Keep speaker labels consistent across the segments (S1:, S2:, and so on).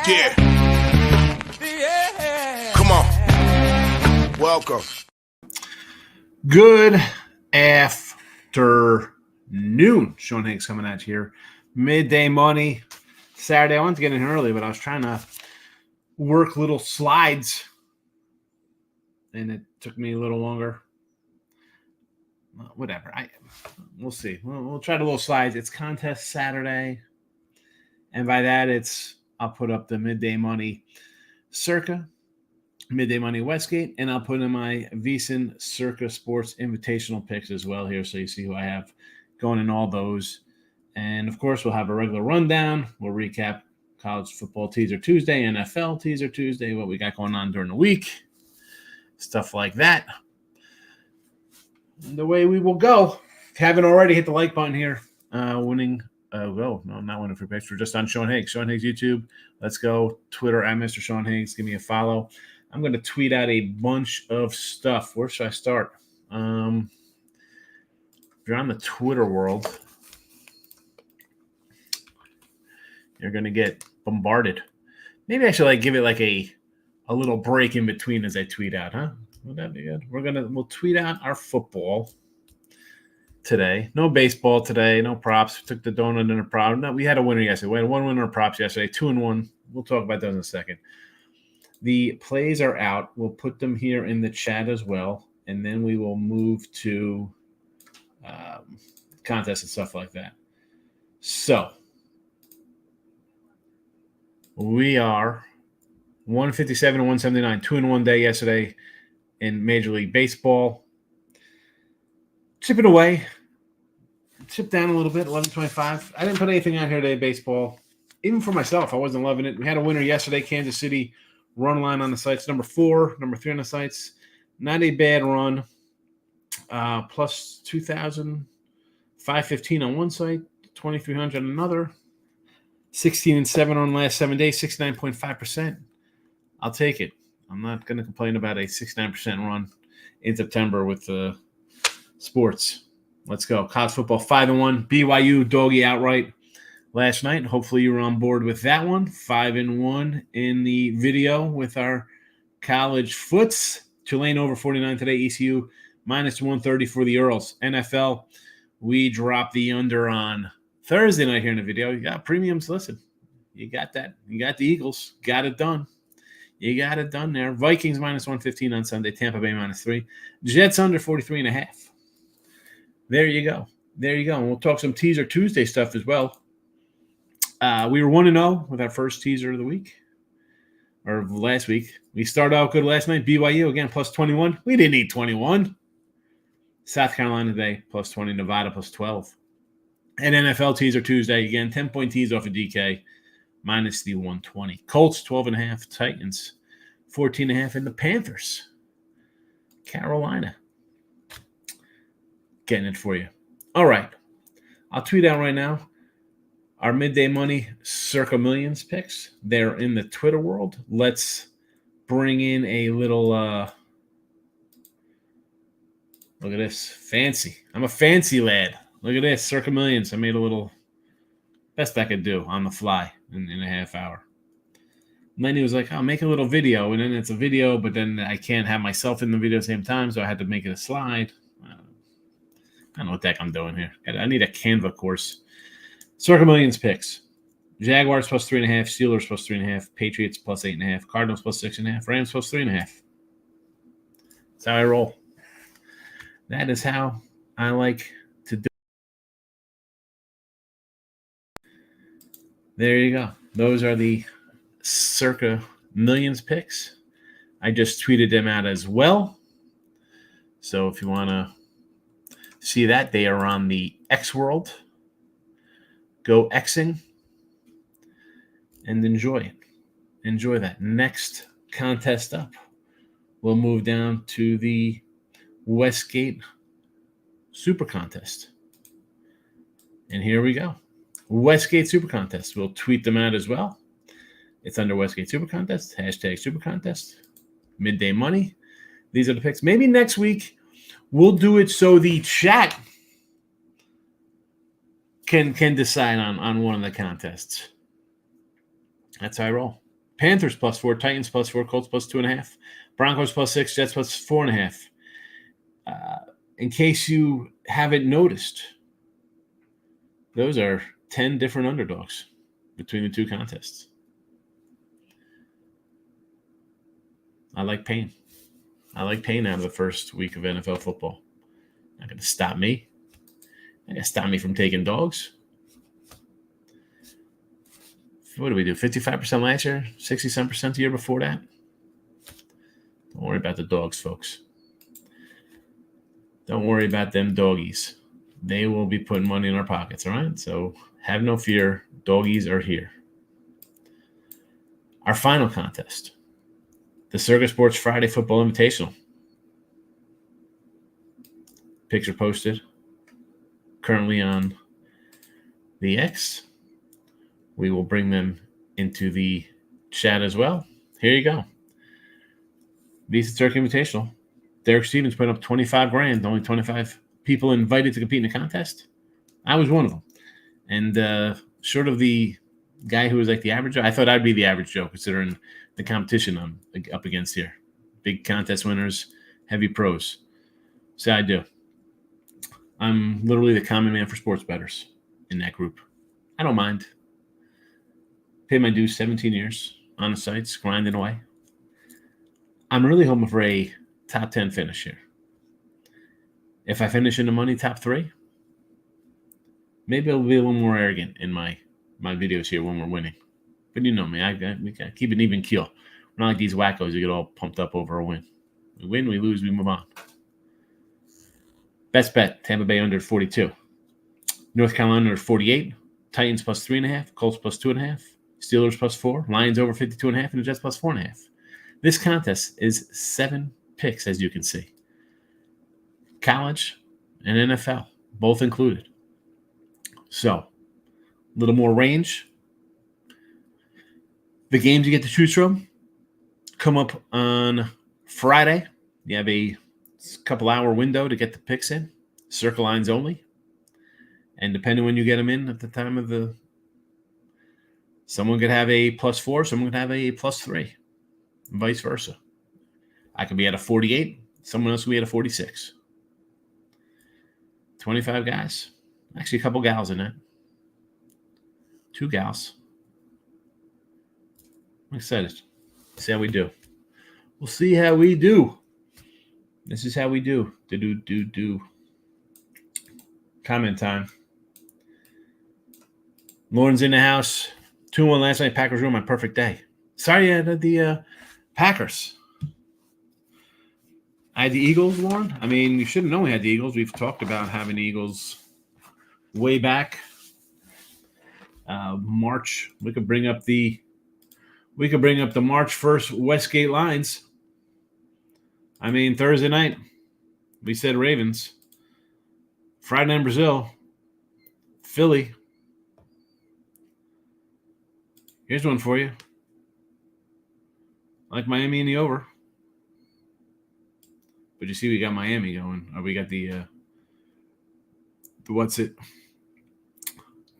S1: Yeah. Come on. Welcome.
S2: Good afternoon. Sean Higgs coming at you here. Midday money. Saturday. I wanted to get in early, but I was trying to work little slides, and it took me a little longer. Whatever. We'll see. We'll try the little slides. It's contest Saturday, and by that, I'll put up the midday money circa, midday money Westgate, and I'll put in my VSiN circa sports invitational picks as well here, so you see who I have going in all those. And of course, we'll have a regular rundown. We'll recap college football teaser Tuesday, NFL teaser Tuesday, what we got going on during the week, stuff like that. And the way we will go. If you haven't already, hit the like button here. Not winning free picks. We're just on Sean Higgs. Sean Higgs YouTube. Let's go. Twitter at Mr. Sean Higgs. Give me a follow. I'm going to tweet out a bunch of stuff. Where should I start? If you're on the Twitter world, you're going to get bombarded. Maybe I should give it a little break in between as I tweet out, huh? Would that be good? We'll tweet out our football today. No baseball today. No props. We took the donut and a prop. No, we had a winner yesterday. We had one winner of props yesterday. 2-1. We'll talk about those in a second. The plays are out. We'll put them here in the chat as well, and then we will move to contests and stuff like that. So we are 157 and 179. 2-1 day yesterday in Major League Baseball. Chipping away. Chipped down a little bit, 11.25. I didn't put anything on here today, baseball. Even for myself, I wasn't loving it. We had a winner yesterday, Kansas City. Run line on the sites, number 4, number 3 on the sites. Not a bad run. Plus 2,515 on one site, 2,300 on another. 16-7 on the last 7 days, 69.5%. I'll take it. I'm not going to complain about a 69% run in September with sports. Let's go. College football 5-1. BYU doggy outright last night. Hopefully you were on board with that one. 5-1 in the video with our college foots. Tulane over 49 today. ECU minus 130 for the Earls. NFL, we dropped the under on Thursday night here in the video. You got premiums. Listen, you got that. You got the Eagles. Got it done. You got it done there. Vikings minus 115 on Sunday. Tampa Bay minus 3. Jets under 43.5. There you go. There you go. And we'll talk some teaser Tuesday stuff as well. We were 1-0 with our first teaser of the week, or last week. We started out good last night. BYU, again, plus 21. We didn't need 21. South Carolina today, plus 20. Nevada, plus 12. And NFL teaser Tuesday, again, 10-point tease off of DK, minus the 120. Colts, 12.5. Titans, 14.5. And the Panthers, Carolina, getting it for you. All right. I'll tweet out right now our midday money circa millions picks. They're in the Twitter world. Let's bring in a little look at this. Fancy. I'm a fancy lad. Look at this. Circa millions. I made a little best I could do on the fly in a half hour. Lenny was like, I'll make a little video, and then it's a video, but then I can't have myself in the video at the same time, so I had to make it a slide. I don't know what the heck I'm doing here. I need a Canva course. Circa millions picks. Jaguars plus 3.5. Steelers plus 3.5. Patriots plus 8.5. Cardinals plus 6.5. Rams plus 3.5. That's how I roll. That is how I like to do. There you go. Those are the circa millions picks. I just tweeted them out as well. So if you want to see that, they are on the X World. Go Xing and enjoy it. Enjoy that. Next contest up, we'll move down to the Westgate Super Contest. And here we go. Westgate Super Contest. We'll tweet them out as well. It's under Westgate Super Contest. Hashtag Super Contest. Midday money. These are the picks. Maybe next week we'll do it so the chat can decide on one of the contests. That's how I roll. Panthers +4, Titans +4, Colts +2.5, Broncos +6, Jets +4.5. In case you haven't noticed, those are 10 different underdogs between the two contests. I like pain. I like pain out of the first week of NFL football. Not going to stop me. Not going to stop me from taking dogs. What do we do? 55% last year? 67% the year before that? Don't worry about the dogs, folks. Don't worry about them doggies. They will be putting money in our pockets, all right? So have no fear. Doggies are here. Our final contest, the Circus Sports Friday Football Invitational. Picture posted currently on the X. We will bring them into the chat as well. Here you go. Visa Turkey Invitational. Derek Stevens put up 25 grand. Only 25 people invited to compete in the contest. I was one of them. And short of the guy who was like the average Joe, I thought I'd be the average Joe considering the competition I'm up against here. Big contest winners, heavy pros. So I do. I'm literally the common man for sports bettors in that group. I don't mind. Paid my dues 17 years on the sites, grinding away. I'm really hoping for a top 10 finish here. If I finish in the money top 3, maybe I'll be a little more arrogant in my videos here when we're winning. But you know me, we got to keep an even keel. We're not like these wackos who get all pumped up over a win. We win, we lose, we move on. Best bet, Tampa Bay under 42. North Carolina under 48. Titans +3.5. Colts +2.5. Steelers +4. Lions over 52.5. And the Jets +4.5. This contest is 7 picks, as you can see. College and NFL, both included. So, a little more range. The games you get to choose from come up on Friday. You have a couple hour window to get the picks in. Circle lines only. And depending when you get them in at the time of the... Someone could have a +4, someone could have a +3. And vice versa. I could be at a 48. Someone else could be at a 46. 25 guys. Actually, a couple gals in that. 2 gals. I'm excited. See how we do. We'll see how we do. This is how we do. Do. Comment time. Lauren's in the house. 2-1 last night. Packers ruined my perfect day. Sorry, the Packers. I had the Eagles, Lauren. I mean, you should have known we had the Eagles. We've talked about having the Eagles way back. March. We could bring up the March 1st Westgate lines. I mean, Thursday night, we said Ravens. Friday night in Brazil, Philly. Here's one for you. I like Miami in the over. But you see, we got Miami going. Or we got the what's it?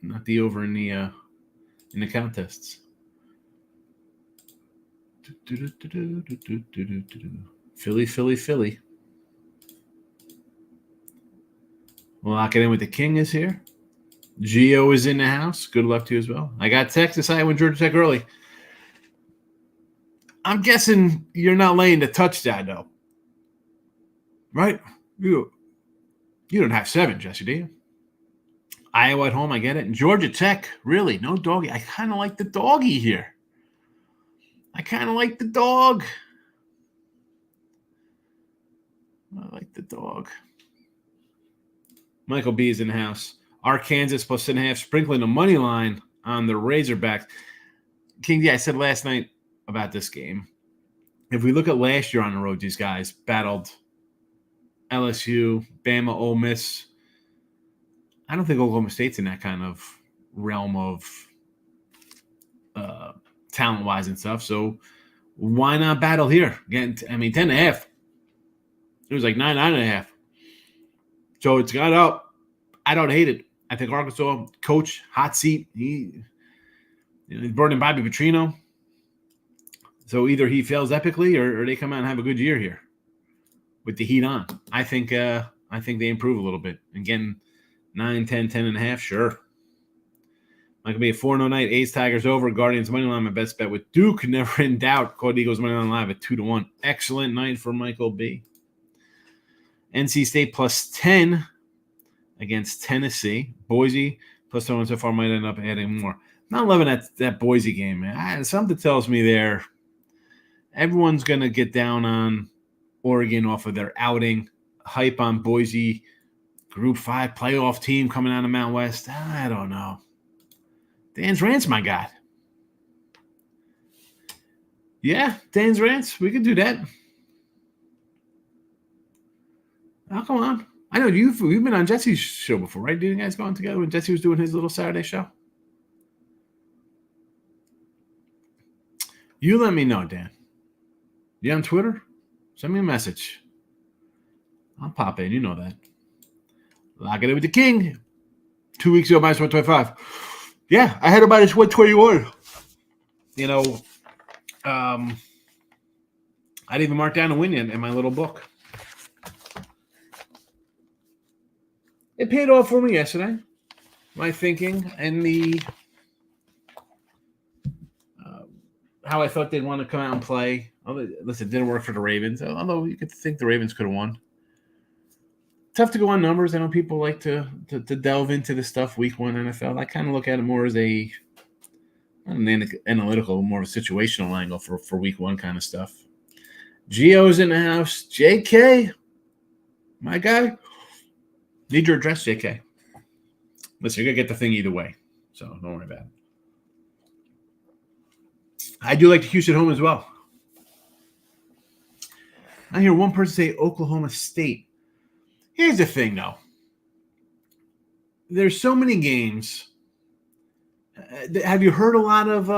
S2: Not the over in the contests. Philly. We'll lock it in with the King is here. Gio is in the house. Good luck to you as well. I got Texas. I went Georgia Tech early. I'm guessing you're not laying the touchdown, though. Right? You don't have 7, Jesse, do you? Iowa at home, I get it. And Georgia Tech, really, no doggy. I kind of like the doggy here. I kind of like the dog. I like the dog. Michael B is in the house. Arkansas +6.5, sprinkling the money line on the Razorbacks. King, I said last night about this game. If we look at last year on the road, these guys battled LSU, Bama, Ole Miss. I don't think Oklahoma State's in that kind of realm of talent-wise and stuff. So why not battle here? Again, 10.5. It was like 9.5. So it's got up. I don't hate it. I think Arkansas coach, hot seat. He's burning Bobby Petrino. So either he fails epically or they come out and have a good year here with the heat on. I think they improve a little bit. Again, 9, 10, 10 and a half, sure. Might be a 4-0 night. A's Tigers over. Guardians money line. My best bet with Duke. Never in doubt. Called Eagles money line live at 2-1. Excellent night for Michael B. NC State plus 10 against Tennessee. Boise plus 1 so far might end up adding more. Not loving that Boise game, man. Something tells me there everyone's going to get down on Oregon off of their outing. Hype on Boise. Group 5 playoff team coming out of Mount West. I don't know. Dan's Rants, my God. Yeah, Dan's Rants. We could do that. Oh, come on. I know you've been on Jesse's show before, right? Did you guys go on together when Jesse was doing his little Saturday show? You let me know, Dan. You on Twitter? Send me a message. I'll pop in. You know that. Lock it in with the king. 2 weeks ago, minus 125. Yeah, I had about his 121. I didn't even mark down a win in my little book. It paid off for me yesterday. My thinking and the how I thought they'd want to come out and play. Listen, it didn't work for the Ravens, although you could think the Ravens could have won. Tough to go on numbers. I know people like to delve into the stuff week 1 NFL. I kind of look at it more as an analytical, more of a situational angle for week 1 kind of stuff. Gio's in the house. JK, my guy. Need your address, JK. Listen, you're going to get the thing either way, so don't worry about it. I do like the Houston home as well. I hear one person say Oklahoma State. Here's the thing, though. There's so many games. Have you heard a lot of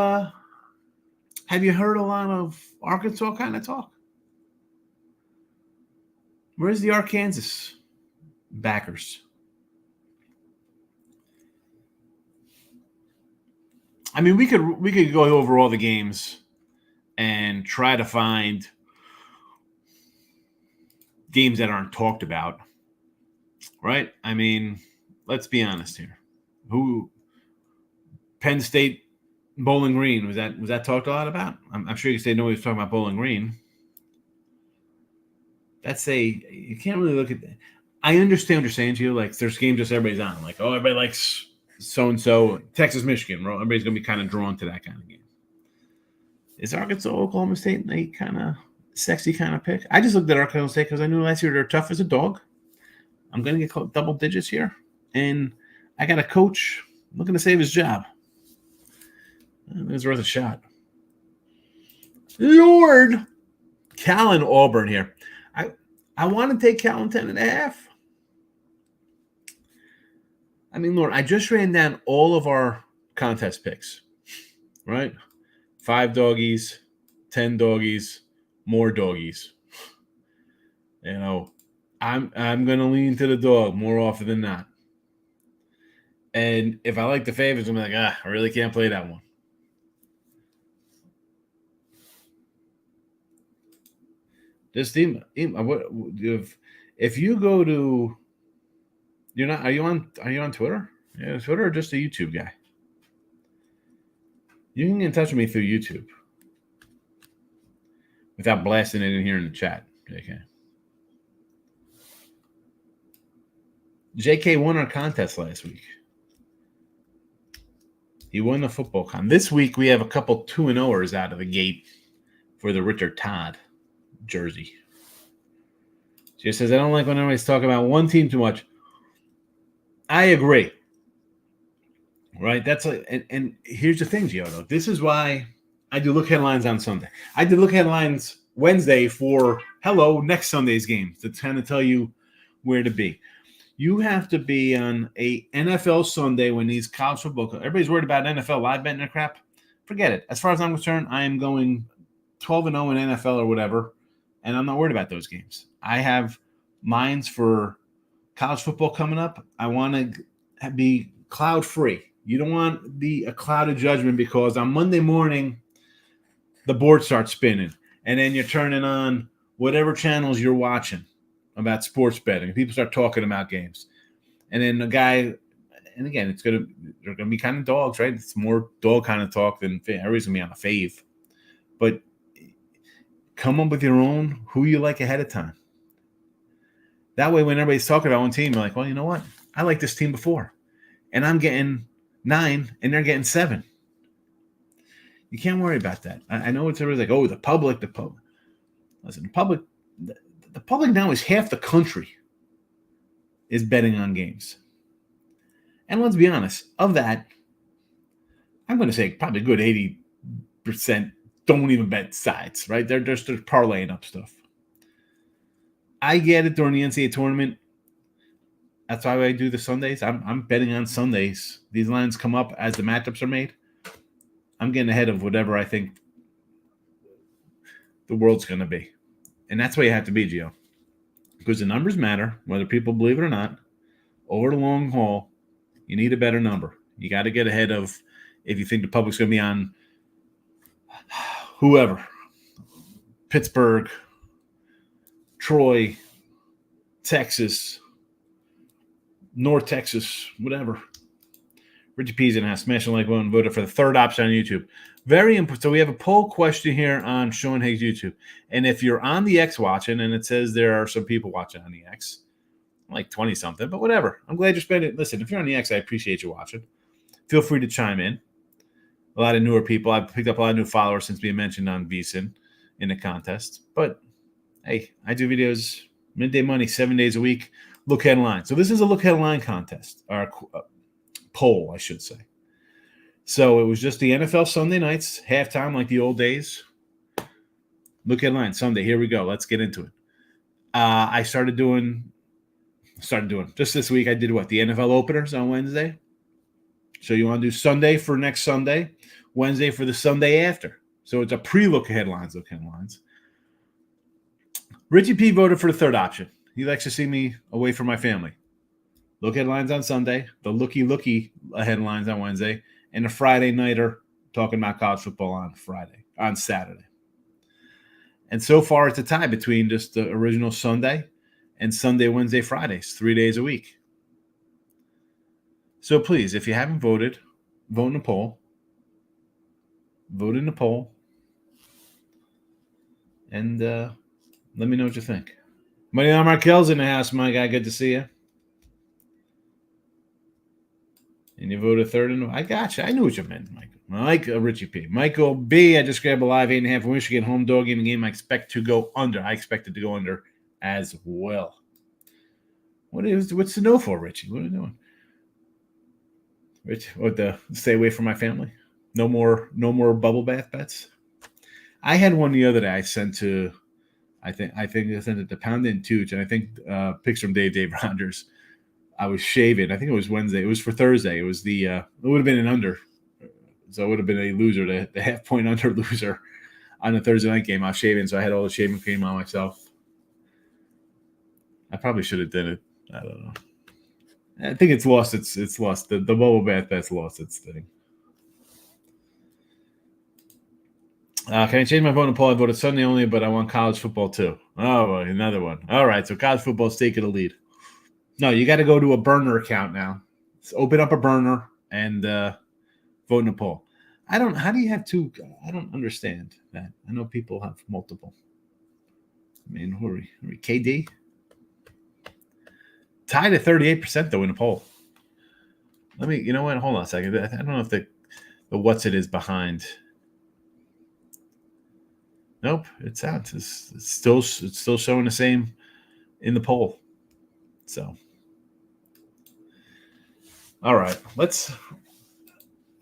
S2: Arkansas kind of talk? Where's the Arkansas backers? I mean, we could go over all the games and try to find games that aren't talked about. Right? I mean, let's be honest here. Penn State Bowling Green, was that talked a lot about? I'm sure you say nobody's talking about Bowling Green. You can't really look at that. I understand what you're saying to you. Like, there's games just everybody's on. Like, oh, everybody likes so-and-so. Texas, Michigan, bro. Everybody's going to be kind of drawn to that kind of game. Is Arkansas, Oklahoma State a kind of sexy kind of pick? I just looked at Arkansas State because I knew last year they're tough as a dog. I'm going to get double digits here. And I got a coach looking to save his job. It's worth a shot. Lord. Cal and Auburn here. I want to take Cal in 10.5. I mean, Lord, I just ran down all of our contest picks. Right? 5 doggies, 10 doggies, more doggies. I'm going to lean to the dog more often than not. And if I like the favorites, I'm like, I really can't play that one. This team, if you go to, are you on Twitter? Yeah, Twitter or just a YouTube guy? You can get in touch with me through YouTube without blasting it in here in the chat. JK. JK won our contest last week. He won the football con. This week we have a couple 2-0ers out of the gate for the Richard Todd jersey. She says, I don't like when everybody's talking about one team too much. I agree. Right? And here's the thing, Gio. This is why I do look headlines on Sunday. I did look headlines Wednesday for next Sunday's game to kind of tell you where to be. You have to be on a NFL Sunday when these college football. Everybody's worried about NFL live betting and crap. Forget it. As far as I'm concerned, I am going 12-0 in NFL or whatever, and I'm not worried about those games. I have minds for college football coming up. I want to be cloud free. You don't want a cloud of judgment because on Monday morning the board starts spinning, and then you're turning on whatever channels you're watching about sports betting. People start talking about games, and then the guy, and again, they're gonna be kind of dogs, right? It's more dog kind of talk than everybody's gonna be on a fave, but come up with your own who you like ahead of time. That way, when everybody's talking about one team, you're like, well, you know what? I like this team before, and I'm getting 9, and they're getting 7. You can't worry about that. I know it's always like, oh, the public. Listen, the public now is half the country is betting on games. And let's be honest, of that, I'm going to say probably a good 80% don't even bet sides, right? They're just parlaying up stuff. I get it during the NCAA tournament. That's why I do the Sundays. I'm betting on Sundays. These lines come up as the matchups are made. I'm getting ahead of whatever I think the world's going to be. And that's why you have to be, Gio. Because the numbers matter, whether people believe it or not. Over the long haul, you need a better number. You got to get ahead of if you think the public's going to be on whoever. Pittsburgh, Troy, Texas, North Texas, whatever. Richie P's in the house. Smash the like button. Voted for the third option on YouTube. Very important. So we have a poll question here on Sean Higgs YouTube. And if you're on the X watching, and it says there are some people watching on the X, like 20-something, but whatever. I'm glad you're spending. Listen, if you're on the X, I appreciate you watching. Feel free to chime in. A lot of newer people. I've picked up a lot of new followers since being mentioned on VSiN in the contest. But, hey, I do videos midday money 7 days a week. Look headline. So this is a look headline contest, or poll, I should say. So it was just the NFL Sunday nights, halftime like the old days. Look headline, Sunday. Here we go. Let's get into it. I started doing just this week. I did what? The NFL openers on Wednesday. So you want to do Sunday for next Sunday, Wednesday for the Sunday after. So it's a pre-look headlines, look headlines. Richie P voted for the third option. He likes to see me away from my family. Look headlines on Sunday, the looky headlines on Wednesday, and a Friday nighter talking about college football on Saturday. And so far, it's a tie between just the original Sunday and Sunday, Wednesday, Fridays, 3 days a week. So please, if you haven't voted, vote in the poll. Vote in the poll. And let me know what you think. Money on Markel's in the house, my guy. Good to see you. And you voted third. I got you. I knew what you meant, Michael. Richie P. Michael B. I just grabbed a live 8.5 for Michigan home dog in the game. I expect to go under. I expect it to go under as well. What's the no for, Richie? What are you doing? Rich, stay away from my family. No more bubble bath bets. I had one the other day. I sent to, I think I sent it to Pound and Tooch, and I think picks from Dave Rogers. I was shaving. I think it was Wednesday. It was for Thursday. It was it would have been an under. So it would have been a loser, the half-point under loser on the Thursday night game. I was shaving, so I had all the shaving cream on myself. I probably should have done it. I don't know. I think it's lost. It's lost. The bubble bath bet's lost its thing. Can I change my vote in poll? I voted Sunday only, but I want college football too. Oh, another one. All right, so college football's taking the lead. No, you got to go to a burner account now. Let's open up a burner and vote in a poll. How do you have two? I don't understand that. I know people have multiple. I mean, who are we? KD? Tied at 38% though in the poll. You know what? Hold on a second. I don't know if the what's it is behind. Nope, it's out. It's still showing the same in the poll. So, all right,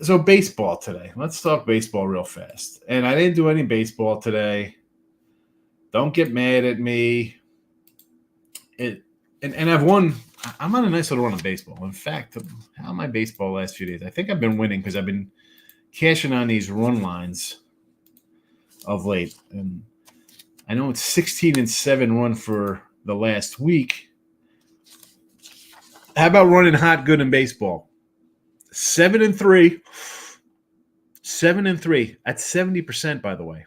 S2: So baseball today. Let's talk baseball real fast. And I didn't do any baseball today. Don't get mad at me. And I've won. I'm on a nice little run of baseball. In fact, how am I baseball the last few days? I think I've been winning because I've been cashing on these run lines of late. And I know it's 16-7 run for the last week. How about running hot good in baseball? 7-3. 7-3. That's 70%, by the way.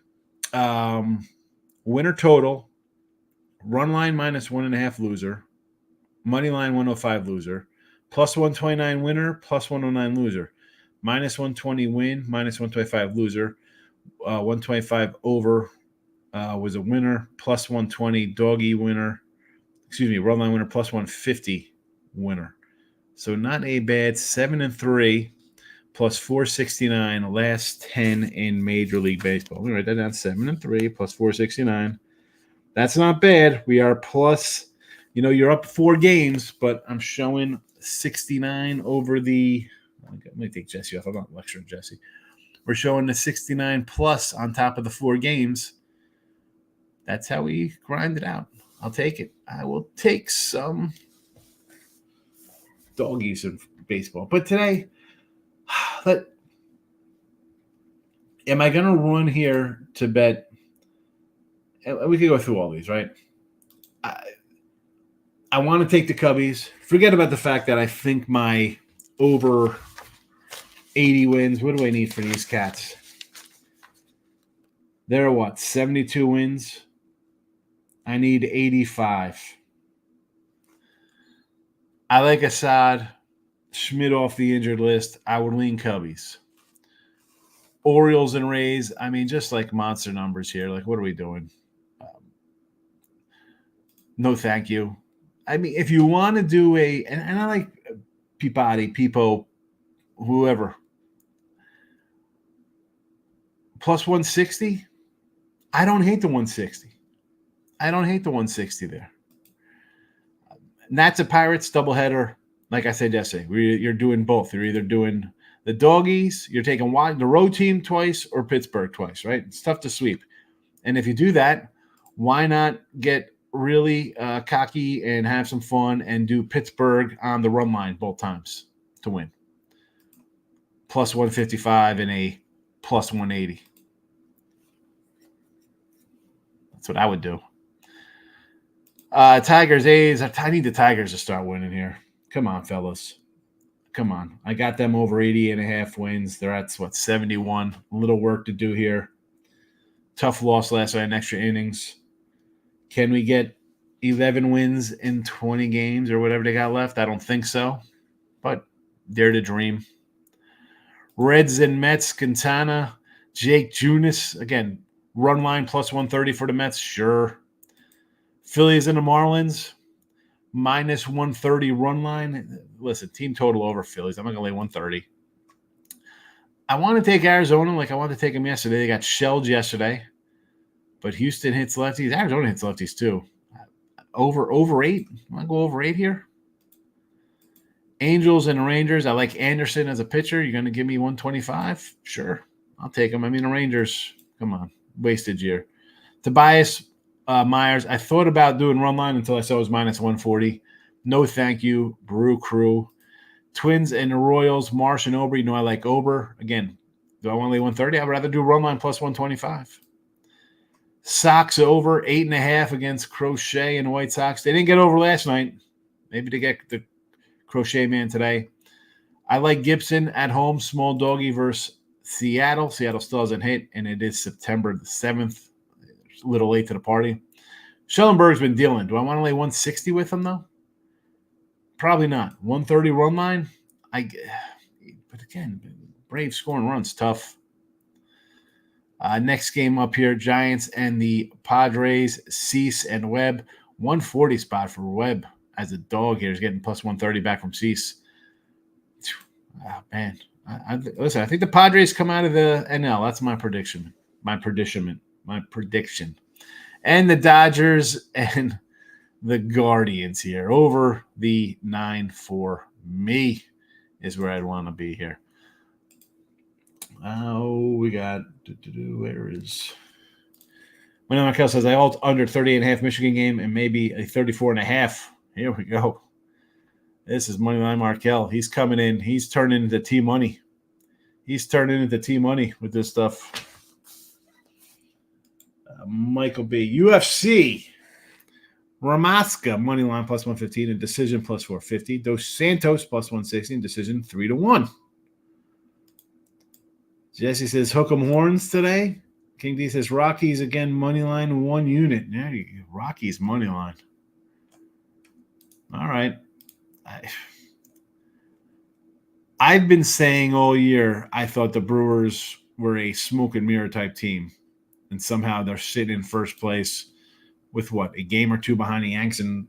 S2: Winner total. Run line minus 1.5 loser. Money line 105 loser. Plus 129 winner. Plus 109 loser. Minus 120 win. Minus 125 loser. 125 over was a winner. Plus 120 doggy winner. Excuse me, run line winner. Plus 150 winner. So not a bad 7-3 plus 469 last 10 in Major League Baseball. Let me write that down. 7-3 plus 469. That's not bad. We are plus, you're up 4 games, but I'm showing 69 over the. Let me take Jesse off. I'm not lecturing Jesse. We're showing the 69 plus on top of the 4 games. That's how we grind it out. I'll take it. I will take some doggies in baseball. But today, am I going to run here to bet? We could go through all these, right? I want to take the Cubbies. Forget about the fact that I think my over 80 wins. What do I need for these cats? They're what? 72 wins? I need 85. I like Assad. Schmidt off the injured list. I would lean Cubbies. Orioles and Rays. I mean, just like monster numbers here. Like, what are we doing? No, thank you. I mean, if you want to do and I like Peabody, Peepo, whoever. Plus 160. I don't hate the 160. I don't hate the 160 there. Nats and Pirates doubleheader. Like I said yesterday, you're doing both. You're either doing the doggies, you're taking the road team twice or Pittsburgh twice, right? It's tough to sweep. And if you do that, why not get really cocky and have some fun and do Pittsburgh on the run line both times to win? Plus 155 and a plus 180. That's what I would do. Tigers, A's. I need the Tigers to start winning here. Come on, fellas. Come on. I got them over 80.5 wins. They're at, 71. A little work to do here. Tough loss last night in extra innings. Can we get 11 wins in 20 games or whatever they got left? I don't think so. But dare to dream. Reds and Mets, Quintana, Jake Junis. Again, run line plus 130 for the Mets. Sure. Phillies and the Marlins, minus 130 run line. Listen, team total over Phillies. I'm not going to lay 130. I want to take Arizona like I wanted to take them yesterday. They got shelled yesterday. But Houston hits lefties. Arizona hits lefties too. Over 8. Want to go over 8 here? Angels and Rangers. I like Anderson as a pitcher. You're going to give me 125? Sure. I'll take him. I mean, the Rangers, come on. Wasted year. Tobias Myers, I thought about doing run line until I saw it was minus 140. No, thank you. Brew Crew. Twins and the Royals, Marsh and Ober. I like Ober. Again, do I want to lay 130? I would rather do run line plus 125. Sox over 8.5 against Crochet and the White Sox. They didn't get over last night. Maybe they get the Crochet man today. I like Gibson at home, small doggy versus Seattle. Seattle still hasn't hit, and it is September the 7th. A little late to the party. Schellenberg's been dealing. Do I want to lay 160 with him, though? Probably not. 130 run line? But again, Braves scoring runs, tough. Next game up here, Giants and the Padres, Cease and Webb. 140 spot for Webb as a dog here. He's getting plus 130 back from Cease. Oh, man. Listen, I think the Padres come out of the NL. That's my prediction. My prediction. And the Dodgers and the Guardians here. Over the 9 for me is where I'd want to be here. Oh, we got where is when Michael says I alt under 30.5 Michigan game and maybe a 34.5. Here we go. This is Moneyline Markel. He's coming in. He's turning into T-Money. He's turning into T-Money with this stuff. Michael B. UFC. Ramaska, money line plus 115 and decision plus 450. Dos Santos plus 160 and decision 3-1. Jesse says hook 'em horns today. King D says Rockies again, money line 1 unit. Yeah, Rockies money line. All right. I've been saying all year I thought the Brewers were a smoke and mirror type team, and somehow they're sitting in first place with a game or two behind the Yanks and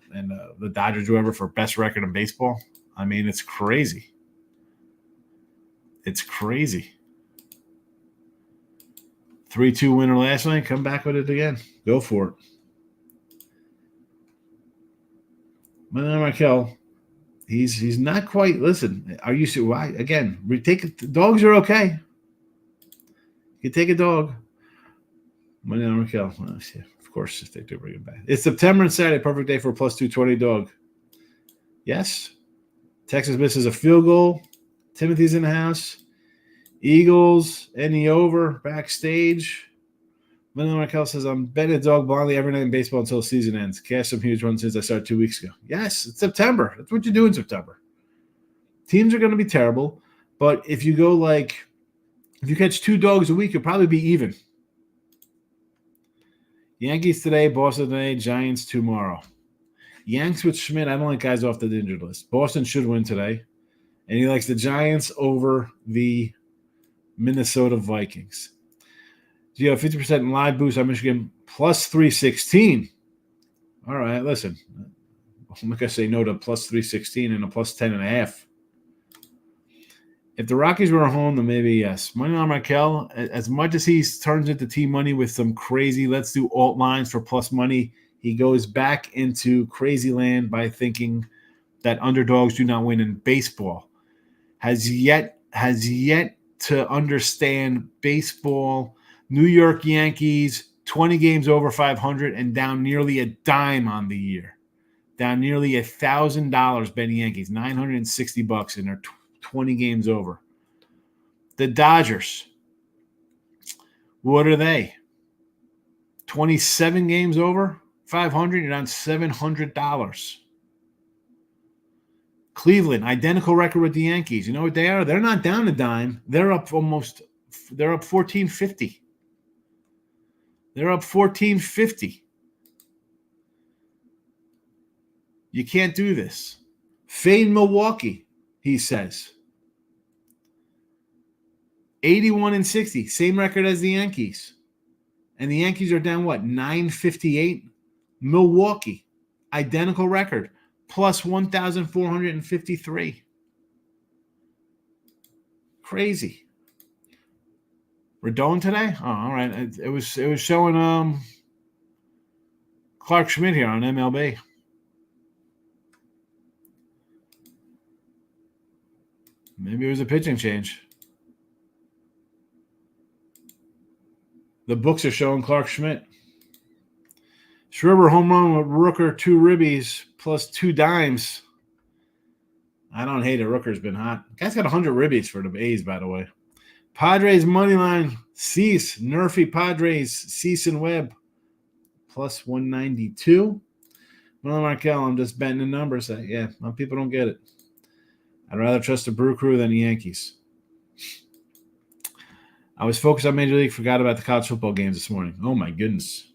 S2: the Dodgers, whoever, for best record in baseball. I mean, it's crazy. It's crazy. 3-2 winner last night. Come back with it again. Go for it. Markel, he's not quite. Listen, are you why again? Dogs are okay. You can take a dog. Markel, of course, if they do bring him back. It's September and Saturday, perfect day for a plus 220 dog. Yes. Texas misses a field goal. Timothy's in the house. Eagles, any over, backstage. Markel says, I'm betting a dog blindly every night in baseball until the season ends. Cash some huge runs since I started 2 weeks ago. Yes, it's September. That's what you do in September. Teams are going to be terrible, but if you go if you catch 2 dogs a week, you'll probably be even. Yankees today, Boston today, Giants tomorrow. Yanks with Schmidt, I don't like guys off the injured list. Boston should win today, and he likes the Giants over the Minnesota Vikings. So you have 50% in live boost on Michigan plus 316. All right, listen. I'm not going to say no to plus 316 and a plus 10.5. If the Rockies were at home, then maybe yes. Money on Markel, as much as he turns into team money with some crazy, let's do alt lines for plus money, he goes back into crazy land by thinking that underdogs do not win in baseball. Has yet to understand baseball. New York Yankees, 20 games over 500 and down nearly a dime on the year. Down nearly $1,000 betting Yankees, $960 and they're 20 games over. The Dodgers, what are they? 27 games over 500, you're down $700. Cleveland, identical record with the Yankees. You know what they are? They're not down a dime. They're up 1450. They're up 1450. You can't do this. Fade Milwaukee, he says. 81-60, same record as the Yankees. And the Yankees are down, 958? Milwaukee, identical record, plus 1,453. Crazy. Rodon today? Oh, all right. It was showing Clark Schmidt here on MLB. Maybe it was a pitching change. The books are showing Clark Schmidt. Schreiber home run with Rooker, 2 ribbies, plus 2 dimes. I don't hate it. Rooker's been hot. Guy's got 100 ribbies for the A's, by the way. Padres money line, Cease, Nerfy Padres, Cease and Webb, plus 192. Well, Markel, I'm just betting the numbers. Yeah, some people don't get it. I'd rather trust the Brew Crew than the Yankees. I was focused on Major League, forgot about the college football games this morning. Oh, my goodness.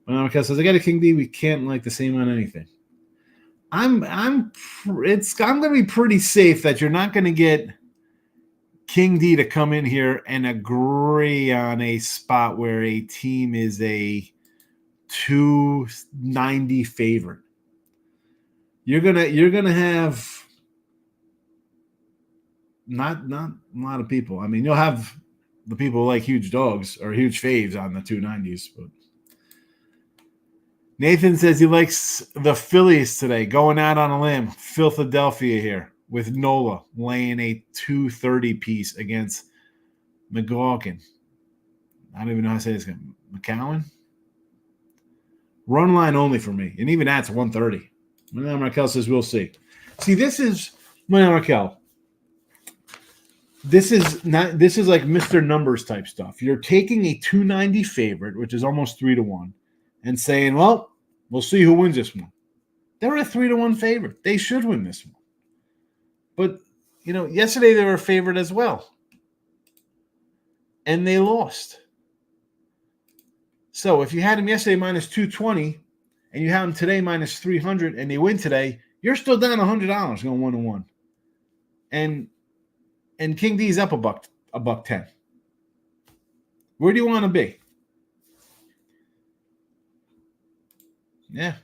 S2: Well, Markel says, I got a King D. We can't like the same on anything. I'm going to be pretty safe that you're not going to get King D to come in here and agree on a spot where a team is a 290 favorite. You're gonna have not a lot of people. I mean, you'll have the people who like huge dogs or huge faves on the 290s, but Nathan says he likes the Phillies today, going out on a limb. Philadelphia here with Nola laying a 230 piece against McGawkin. I don't even know how to say this. McCowan? Run line only for me. And even that's 130. Manuel Markel says we'll see. See, this is Manuel Markel. This is like Mr. Numbers type stuff. You're taking a 290 favorite, which is almost 3-1, and saying, well, We'll see who wins this one. They're a 3-1 favorite. They should win this one. But, yesterday they were a favorite as well. And they lost. So if you had them yesterday minus 220 and you have them today minus 300 and they win today, you're still down $100 going 1-1. And King D's up a buck 10. Where do you want to be? Yeah,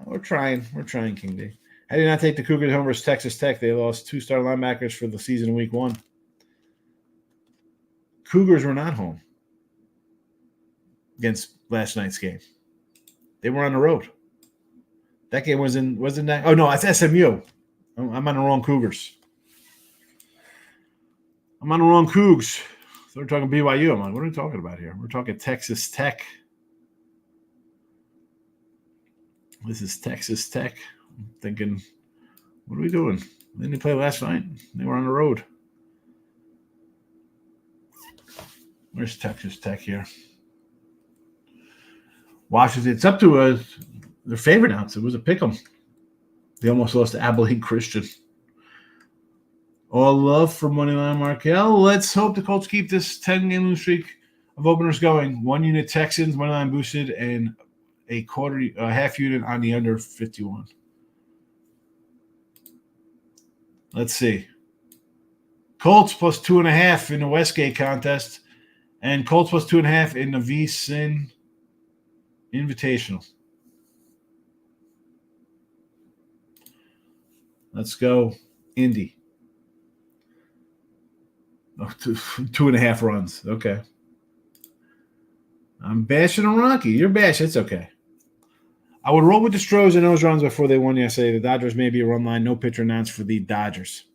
S2: we're trying. We're trying, King D. How do you not take the Cougars home versus Texas Tech? They lost 2-star linebackers for the season in week 1. Cougars were not home against last night's game. They were on the road. That game wasn't that. Oh no, it's SMU. I'm on the wrong Cougars. I'm on the wrong Cougs. So we're talking BYU. I'm like, what are we talking about here? We're talking Texas Tech. This is Texas Tech. I'm thinking, what are we doing? Didn't they play last night? They were on the road. Where's Texas Tech here? Washington. It's up to their favorite now. It was a pick 'em. They almost lost to Abilene Christian. All love for Moneyline Markel. Let's hope the Colts keep this 10-game losing streak of openers going. 1 unit Texans, Moneyline boosted, and a half unit on the under 51. Let's see. Colts plus 2.5 in the Westgate contest, and Colts plus 2.5 in the VSiN Invitational. Let's go, Indy. Oh, 2.5 runs. Okay. I'm bashing a Rocky. You're bashing. It's okay. I would roll with the Stros in those runs before they won yesterday. The Dodgers may be a run line. No pitcher announced for the Dodgers.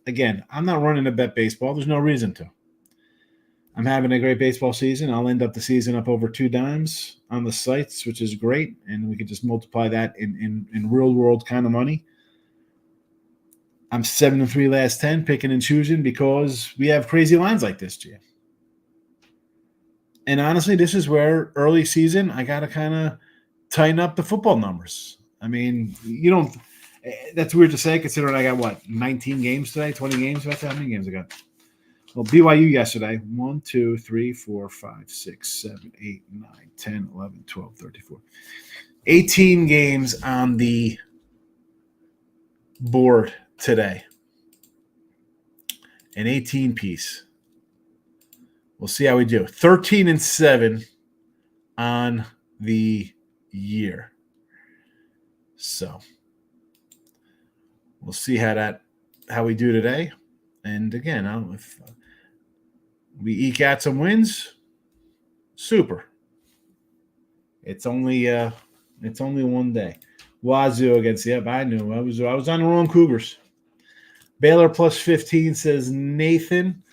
S2: Again, I'm not running to bet baseball. There's no reason to. I'm having a great baseball season. I'll end up the season up over 2 dimes on the sites, which is great. And we can just multiply that in real world kind of money. I'm 7-3 last 10, picking and choosing because we have crazy lines like this, Jim. And honestly, this is where early season I got to kind of tighten up the football numbers. I mean, that's weird to say considering I got, 19 games today, 20 games? How many games I got? Well, BYU yesterday, 1, 2, 3, 4, 5, 6, 7, 8, 9, 10, 11, 12, 13, 14. 18 games on the board today. An 18 piece. We'll see how we do. 13-7 on the year. So we'll see how we do today. And again, if we eke out some wins, super. It's only one day. Wazoo against I knew I was on the wrong Cougars. Baylor plus 15 says Nathan.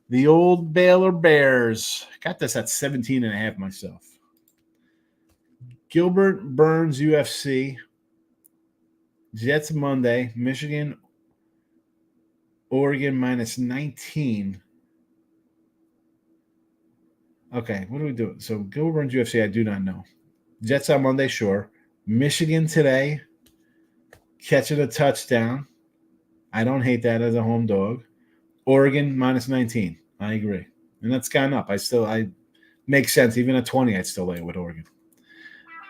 S2: The old Baylor Bears. Got this at 17.5 myself. Gilbert Burns UFC. Jets Monday. Michigan, Oregon minus 19. Okay, what are we doing? So Gilbert Burns UFC, I do not know. Jets on Monday, sure. Michigan today. Catching a touchdown. I don't hate that as a home dog. Oregon minus 19. I agree. And that's gone up. I makes sense. Even at 20, I'd still lay it with Oregon.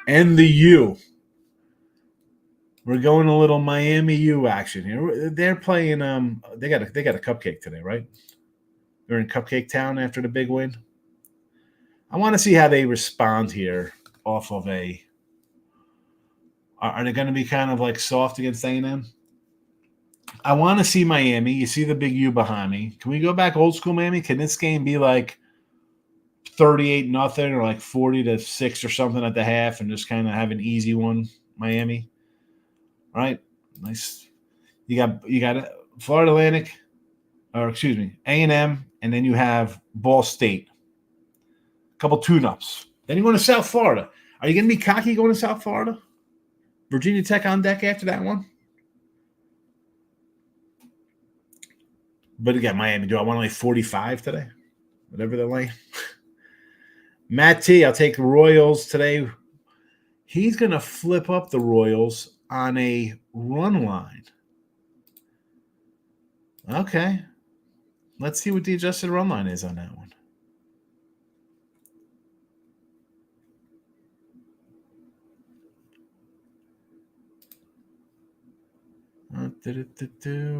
S2: And the U. We're going a little Miami U action here. They're playing they got a cupcake today, right? They're in Cupcake Town after the big win. I want to see how they respond here off of are they going to be kind of like soft against A&M? I want to see Miami. You see the big U behind me. Can we go back old school Miami? Can this game be like 38-0 or like 40-6 or something at the half and just kind of have an easy one, Miami? All right. Nice. You got Florida Atlantic, or excuse me, A&M, and then you have Ball State. A couple tune-ups. Then you go to South Florida. Are you going to be cocky going to South Florida? Virginia Tech on deck after that one? But again, Miami, do I want to lay 45 today? Whatever they're laying. Matt T, I'll take the Royals today. He's going to flip up the Royals on a run line. Okay. Let's see what the adjusted run line is on that one.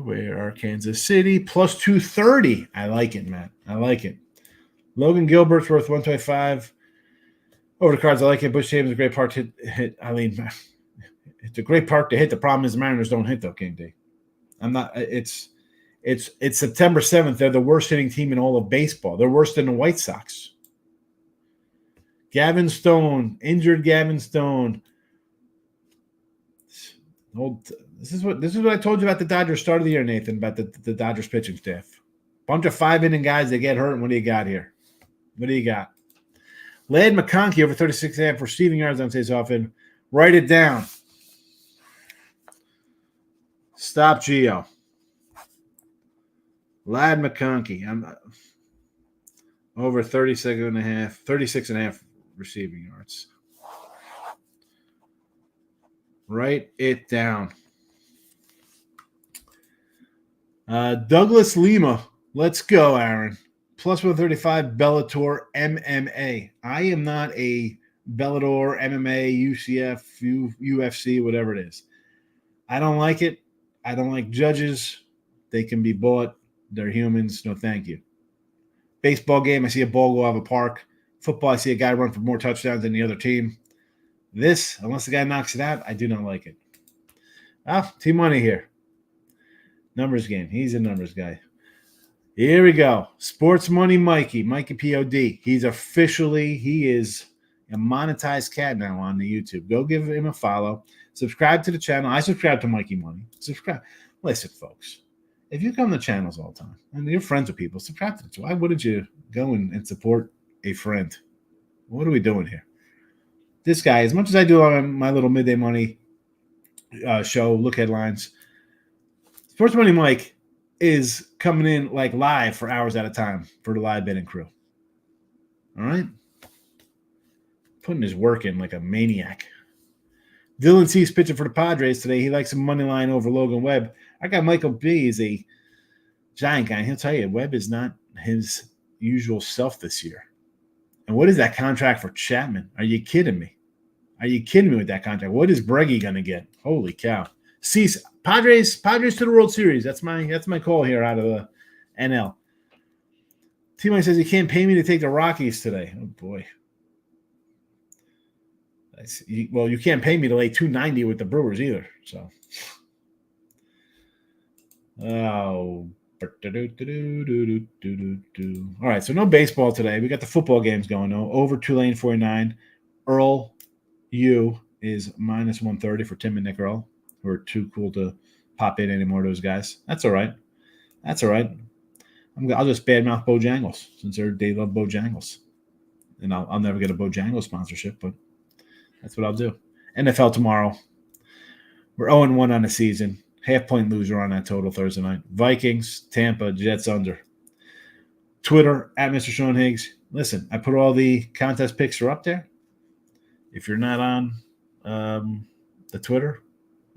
S2: Where are Kansas City? Plus 230. I like it, Matt. I like it. Logan Gilbert's worth 125. Over the cards, I like it. Busch Stadium is a great park to hit. I mean, it's a great park to hit. The problem is the Mariners don't hit, though, King D. I'm not. It's September 7th. They're the worst hitting team in all of baseball. They're worse than the White Sox. Gavin Stone, injured Gavin Stone. This is what I told you about the Dodgers start of the year, Nathan, about the Dodgers pitching staff. Bunch of 5-inning guys that get hurt. And what do you got here? What do you got? Ladd McConkey over 36.5 receiving yards on today's offense. Write it down. Stop Gio. Ladd McConkey. I'm over 36.5 receiving yards. Write it down. Douglas Lima. Let's go, Aaron. Plus 135 Bellator MMA. I am not a Bellator, MMA, UCF, UFC, whatever it is. I don't like it. I don't like judges. They can be bought. They're humans. No, thank you. Baseball game, I see a ball go out of a park. Football, I see a guy run for more touchdowns than the other team. This, unless the guy knocks it out, I do not like it. T-Money here. Numbers game. He's a numbers guy. Here we go. Sports Money Mikey POD. He is a monetized cat now on the YouTube. Go give him a follow. Subscribe to the channel. I subscribe to Mikey Money. Subscribe. Listen, folks, if you come to channels all the time and you're friends with people, subscribe to the channel. Why wouldn't you go and support a friend? What are we doing here? This guy, as much as I do on my little Midday Money show, Look Headlines, Sports Money Mike is coming in like live for hours at a time for the live betting crew. All right? Putting his work in like a maniac. Dylan C's pitching for the Padres today. He likes some money line over Logan Webb. I got Michael B. is a Giant guy. And he'll tell you, Webb is not his usual self this year. And what is that contract for Chapman? Are you kidding me? Are you kidding me with that contract? What is Breggy going to get? Holy cow. Cease. Padres to the World Series. That's my call here out of the NL. T-Mike says he can't pay me to take the Rockies today. Oh, boy. Well, you can't pay me to lay 290 with the Brewers either. So, all right. So no baseball today. We got the football games going though. Over Tulane 49. Earl U is minus 130 for Tim and Nick Earl, who are too cool to pop in anymore. Those guys. That's all right. I'll just badmouth Bojangles since they love Bojangles, and I'll never get a Bojangles sponsorship, but. That's what I'll do. NFL tomorrow. We're 0-1 on the season. Half-point loser on that total Thursday night. Vikings, Tampa, Jets under. Twitter, at Mr. Sean Higgs. Listen, I put all the contest picks are up there. If you're not on the Twitter,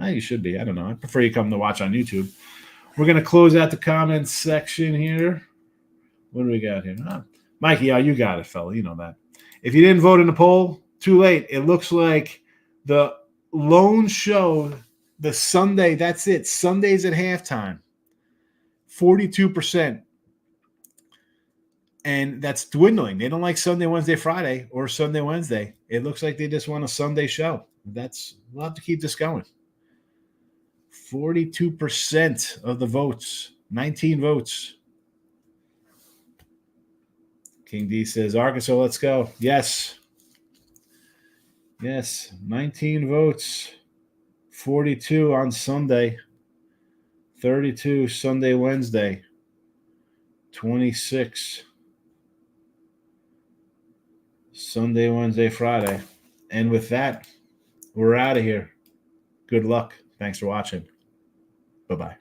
S2: you should be. I don't know. I prefer you come to watch on YouTube. We're going to close out the comments section here. What do we got here? Mikey, you got it, fella. You know that. If you didn't vote in the poll, too late. It looks like the lone show, the Sunday, that's it. Sundays at halftime, 42%. And that's dwindling. They don't like Sunday, Wednesday, Friday, or Sunday, Wednesday. It looks like they just want a Sunday show. We'll have to keep this going. 42% of the votes, 19 votes. King D says, Arkansas, let's go. Yes, 19 votes, 42 on Sunday, 32 Sunday, Wednesday, 26 Sunday, Wednesday, Friday. And with that, we're out of here. Good luck. Thanks for watching. Bye-bye.